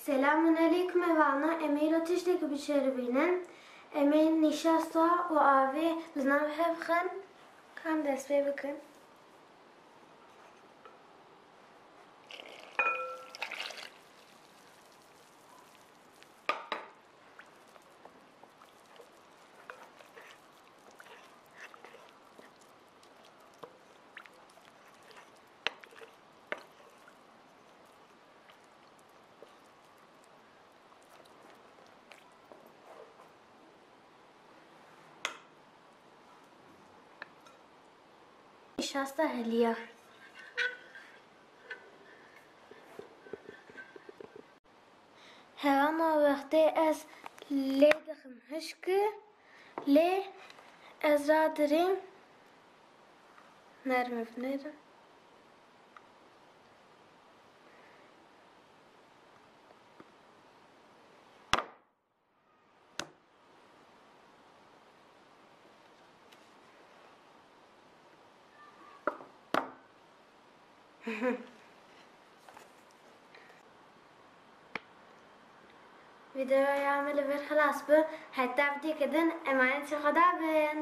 Selamünaleyküm evana. Emir ateşteki bir şeribinin. Emir nişasta o abi znam hevkın. Kam despe bakın. Nişasta heliye. Hevan o vakti ez le dixim hışkı le ez radirim nerme vnerim. Videoyu عامل في الخلاص به حتى بدي كدن أمانة خدا بين